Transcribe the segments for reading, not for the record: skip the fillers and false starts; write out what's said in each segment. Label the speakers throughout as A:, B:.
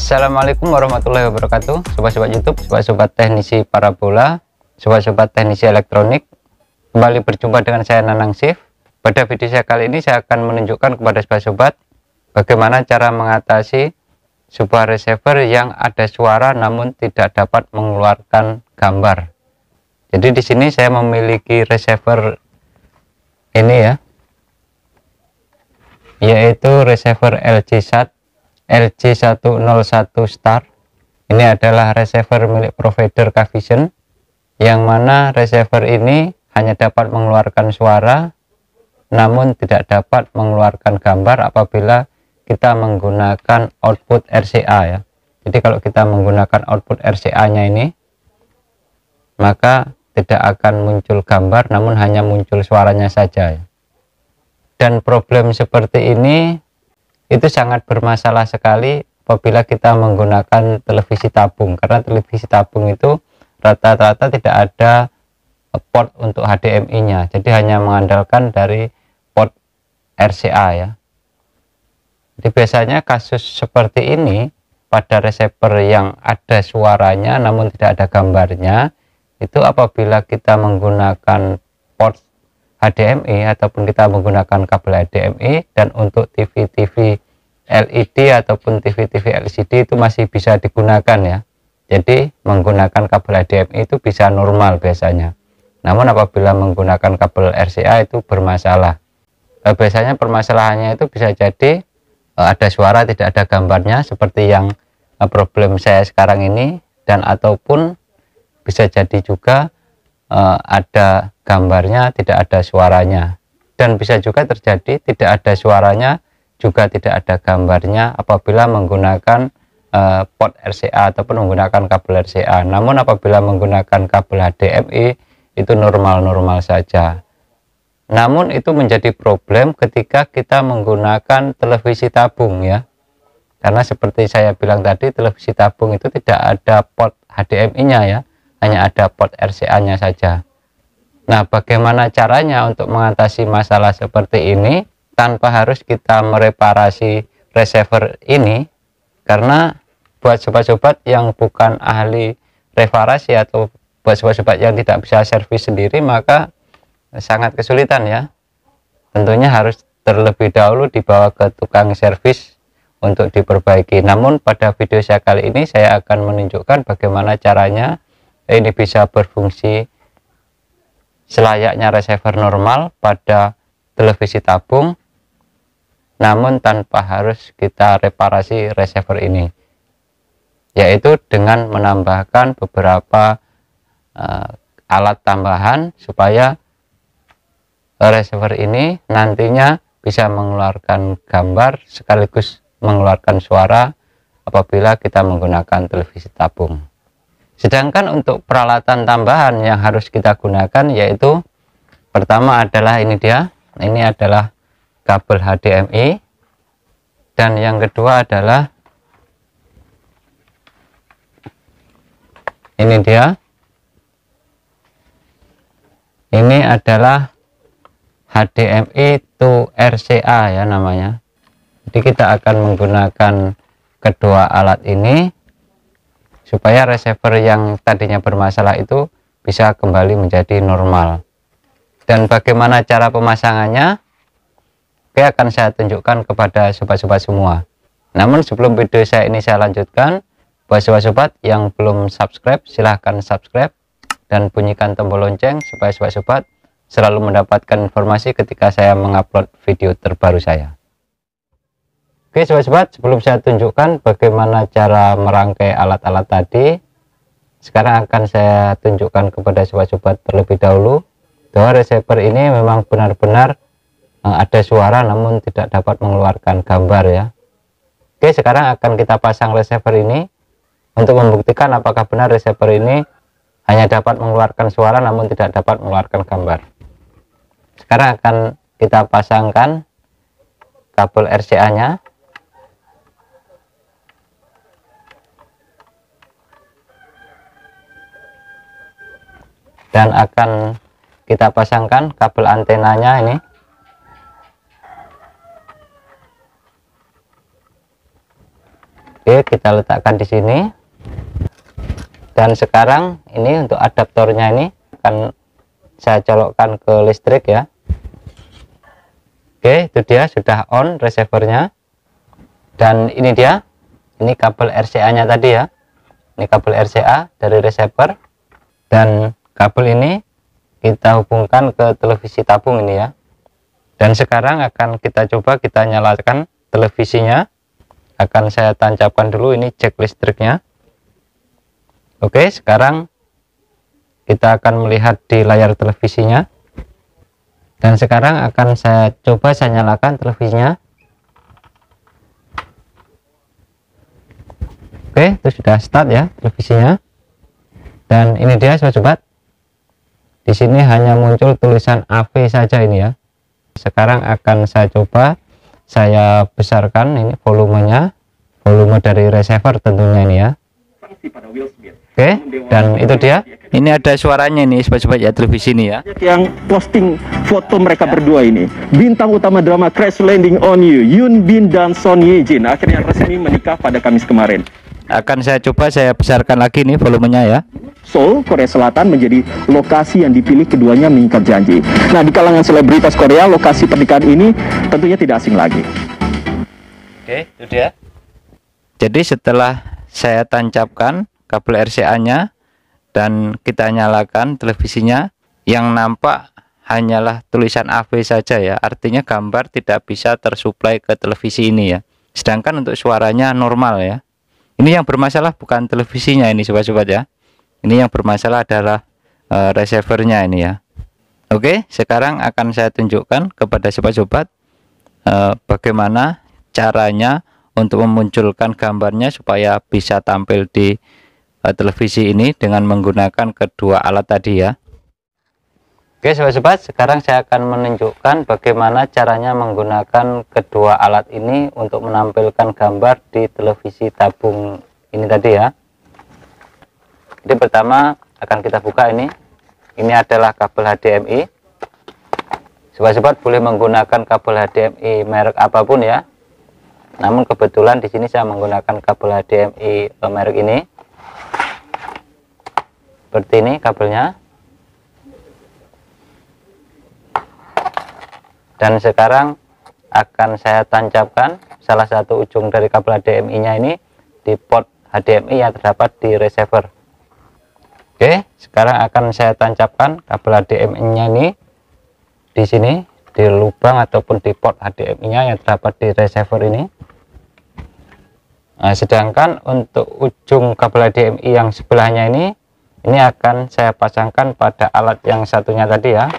A: Assalamualaikum warahmatullahi wabarakatuh, sobat-sobat YouTube, sobat-sobat teknisi parabola, sobat-sobat teknisi elektronik. Kembali berjumpa dengan saya Nanang Shift. Pada video saya kali ini saya akan menunjukkan kepada sobat-sobat bagaimana cara mengatasi sebuah receiver yang ada suara namun tidak dapat mengeluarkan gambar. Jadi di sini saya memiliki receiver ini ya, yaitu receiver LG101 Star. Ini adalah receiver milik provider Cavision, yang mana receiver ini hanya dapat mengeluarkan suara namun tidak dapat mengeluarkan gambar apabila kita menggunakan output RCA ya. Jadi kalau kita menggunakan output RCA nya ini, maka tidak akan muncul gambar namun hanya muncul suaranya saja ya. Dan problem seperti ini itu sangat bermasalah sekali apabila kita menggunakan televisi tabung, karena televisi tabung itu rata-rata tidak ada port untuk HDMI nya, jadi hanya mengandalkan dari port RCA ya. Jadi biasanya kasus seperti ini pada receiver yang ada suaranya namun tidak ada gambarnya, itu apabila kita menggunakan port HDMI ataupun kita menggunakan kabel HDMI, dan untuk TV-TV LED ataupun TV-TV LCD itu masih bisa digunakan ya. Jadi menggunakan kabel HDMI itu bisa normal biasanya. Namun apabila menggunakan kabel RCA itu bermasalah. Biasanya permasalahannya itu bisa jadi ada suara tidak ada gambarnya seperti yang problem saya sekarang ini, dan ataupun bisa jadi juga ada gambarnya tidak ada suaranya, dan bisa juga terjadi tidak ada suaranya juga tidak ada gambarnya apabila menggunakan port RCA ataupun menggunakan kabel RCA. Namun apabila menggunakan kabel HDMI itu normal-normal saja. Namun itu menjadi problem ketika kita menggunakan televisi tabung ya, karena seperti saya bilang tadi, televisi tabung itu tidak ada port HDMI nya ya, hanya ada port RCA nya saja. Nah, bagaimana caranya untuk mengatasi masalah seperti ini tanpa harus kita mereparasi receiver ini? Karena buat sobat-sobat yang bukan ahli reparasi atau buat sobat-sobat yang tidak bisa servis sendiri, maka sangat kesulitan ya. Tentunya harus terlebih dahulu dibawa ke tukang servis untuk diperbaiki. Namun pada video saya kali ini saya akan menunjukkan bagaimana caranya ini bisa berfungsi selayaknya receiver normal pada televisi tabung, namun tanpa harus kita reparasi receiver ini, yaitu dengan menambahkan beberapa alat tambahan supaya receiver ini nantinya bisa mengeluarkan gambar sekaligus mengeluarkan suara apabila kita menggunakan televisi tabung. Sedangkan untuk peralatan tambahan yang harus kita gunakan, yaitu pertama adalah ini dia, ini adalah kabel HDMI, dan yang kedua adalah ini dia, ini adalah HDMI to RCA ya namanya. Jadi kita akan menggunakan kedua alat ini supaya receiver yang tadinya bermasalah itu bisa kembali menjadi normal. Dan bagaimana cara pemasangannya? Oke, akan saya tunjukkan kepada sobat-sobat semua. Namun sebelum video saya ini saya lanjutkan, buat sobat-sobat yang belum subscribe, silahkan subscribe dan bunyikan tombol lonceng supaya sobat-sobat selalu mendapatkan informasi ketika saya mengupload video terbaru saya. Oke sobat-sobat, sebelum saya tunjukkan bagaimana cara merangkai alat-alat tadi, sekarang akan saya tunjukkan kepada sobat-sobat terlebih dahulu bahwa receiver ini memang benar-benar ada suara namun tidak dapat mengeluarkan gambar ya. Oke, sekarang akan kita pasang receiver ini untuk membuktikan apakah benar receiver ini hanya dapat mengeluarkan suara namun tidak dapat mengeluarkan gambar. Sekarang akan kita pasangkan kabel RCA nya. Dan akan kita pasangkan kabel antenanya ini. Oke, kita letakkan di sini. Dan sekarang ini untuk adaptornya ini akan saya colokkan ke listrik ya. Oke, itu dia sudah on receivernya. Dan ini dia, ini kabel RCA nya tadi ya. Ini kabel RCA dari receiver, dan kabel ini kita hubungkan ke televisi tabung ini ya. Dan sekarang akan kita coba kita nyalakan televisinya. Akan saya tancapkan dulu ini jack listriknya. Oke, sekarang kita akan melihat di layar televisinya. Dan sekarang akan saya coba saya nyalakan televisinya. Oke, itu sudah start ya televisinya. Dan ini dia sobat. Di sini hanya muncul tulisan AV saja ini ya. Sekarang akan saya coba saya besarkan ini volumenya, volume dari receiver tentunya ini ya. Oke, dan itu dia. Ini ada suaranya nih sobat-sobat ya, televisi ini ya.
B: Yang posting foto mereka berdua ini, bintang utama drama Crash Landing on You, Yoon Bin dan Son Ye Jin, akhirnya resmi menikah pada Kamis kemarin.
A: Akan saya coba saya besarkan lagi nih volumenya ya.
B: Seoul, Korea Selatan menjadi lokasi yang dipilih keduanya mengikat janji. Nah, di kalangan selebritas Korea, lokasi pernikahan ini tentunya tidak asing lagi.
A: Oke, itu dia. Jadi setelah saya tancapkan kabel RCA-nya dan kita nyalakan televisinya, yang nampak hanyalah tulisan AV saja ya. Artinya gambar tidak bisa tersuplai ke televisi ini ya. Sedangkan untuk suaranya normal ya. Ini yang bermasalah bukan televisinya ini sobat-sobat ya. Ini yang bermasalah adalah receivernya ini ya. Oke, sekarang akan saya tunjukkan kepada sobat-sobat bagaimana caranya untuk memunculkan gambarnya supaya bisa tampil di televisi ini dengan menggunakan kedua alat tadi ya. Oke sobat-sobat, sekarang saya akan menunjukkan bagaimana caranya menggunakan kedua alat ini untuk menampilkan gambar di televisi tabung ini tadi ya. Jadi pertama akan kita buka ini. Ini adalah kabel HDMI. Sobat-sobat boleh menggunakan kabel HDMI merek apapun ya. Namun kebetulan di sini saya menggunakan kabel HDMI merek ini. Seperti ini kabelnya. Dan sekarang akan saya tancapkan salah satu ujung dari kabel HDMI-nya ini di port HDMI yang terdapat di receiver. Oke, sekarang akan saya tancapkan kabel HDMI-nya ini di sini di lubang ataupun di port HDMI-nya yang terdapat di receiver ini. Nah, sedangkan untuk ujung kabel HDMI yang sebelahnya ini akan saya pasangkan pada alat yang satunya tadi ya.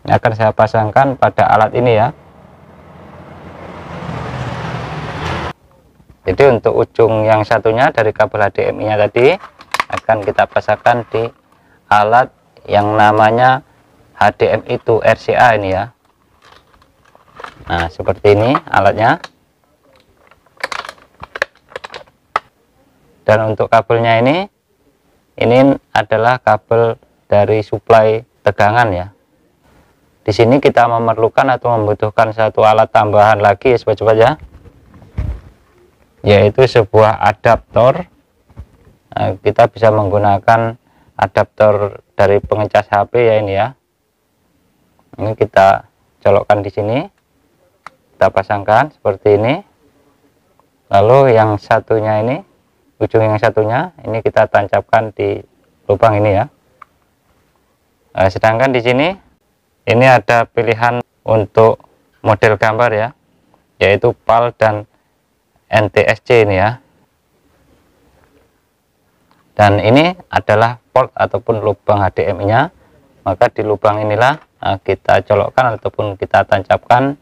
A: Ini akan saya pasangkan pada alat ini ya. Jadi untuk ujung yang satunya dari kabel HDMI-nya tadi akan kita pasangkan di alat yang namanya HDMI to RCA ini ya. Nah, seperti ini alatnya. Dan untuk kabelnya ini adalah kabel dari suplai tegangan ya. Di sini kita memerlukan atau membutuhkan satu alat tambahan lagi sobat-sobat ya, yaitu sebuah adaptor. Nah, kita bisa menggunakan adaptor dari pengecas HP ya ini ya. Ini kita colokkan di sini, kita pasangkan seperti ini. Lalu yang satunya ini, ujung yang satunya ini kita tancapkan di lubang ini ya. Nah, sedangkan di sini ini ada pilihan untuk model gambar ya, yaitu PAL dan NTSC ini ya. Dan ini adalah port ataupun lubang HDMI-nya. Maka di lubang inilah kita colokkan ataupun kita tancapkan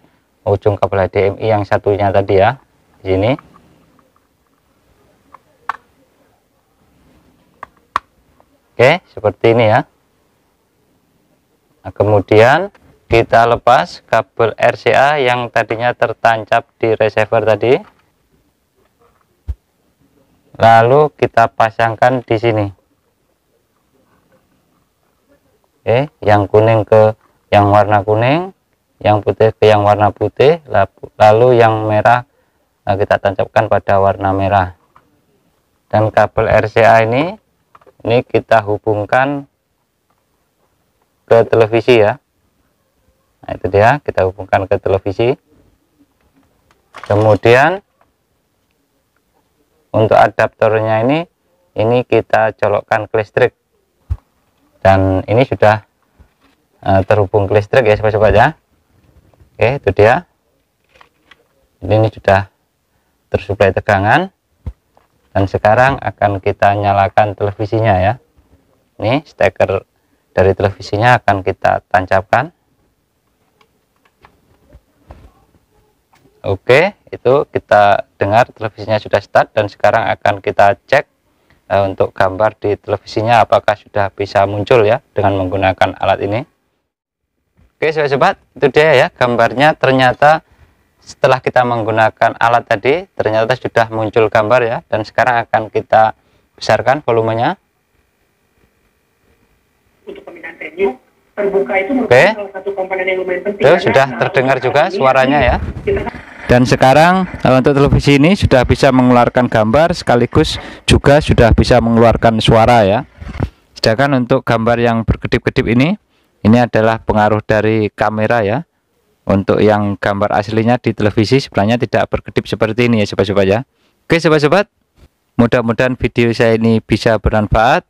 A: ujung kabel HDMI yang satunya tadi ya, di sini. Oke, seperti ini ya. Nah, kemudian kita lepas kabel RCA yang tadinya tertancap di receiver tadi. Lalu kita pasangkan di sini. Oke, yang kuning ke yang warna kuning, yang putih ke yang warna putih, lalu yang merah kita tancapkan pada warna merah. Dan kabel RCA ini kita hubungkan ke televisi ya. Nah, itu dia, kita hubungkan ke televisi. Kemudian untuk adaptornya ini kita colokkan ke listrik. Dan ini sudah terhubung ke listrik ya sobat-sobat ya. Oke, itu dia. Ini sudah tersuplai tegangan. Dan sekarang akan kita nyalakan televisinya ya. Ini steker dari televisinya akan kita tancapkan. Oke, itu kita dengar televisinya sudah start, dan sekarang akan kita cek untuk gambar di televisinya apakah sudah bisa muncul ya dengan menggunakan alat ini. Oke sobat-sobat, itu dia ya gambarnya. Ternyata setelah kita menggunakan alat tadi ternyata sudah muncul gambar ya, dan sekarang akan kita besarkan volumenya.
C: Untuk pemindahan venue terbuka itu
A: Oke,
C: salah satu komponen yang lumayan penting.
A: itu sudah terdengar juga suaranya ya. Dan sekarang untuk televisi ini sudah bisa mengeluarkan gambar sekaligus juga sudah bisa mengeluarkan suara ya. Sedangkan untuk gambar yang berkedip-kedip ini adalah pengaruh dari kamera ya. Untuk yang gambar aslinya di televisi sebenarnya tidak berkedip seperti ini ya sobat-sobat ya. Oke sobat-sobat, mudah-mudahan video saya ini bisa bermanfaat.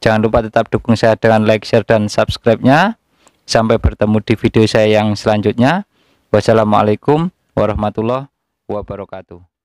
A: Jangan lupa tetap dukung saya dengan like, share, dan subscribe-nya. Sampai bertemu di video saya yang selanjutnya. Wassalamualaikum warahmatullahi wabarakatuh.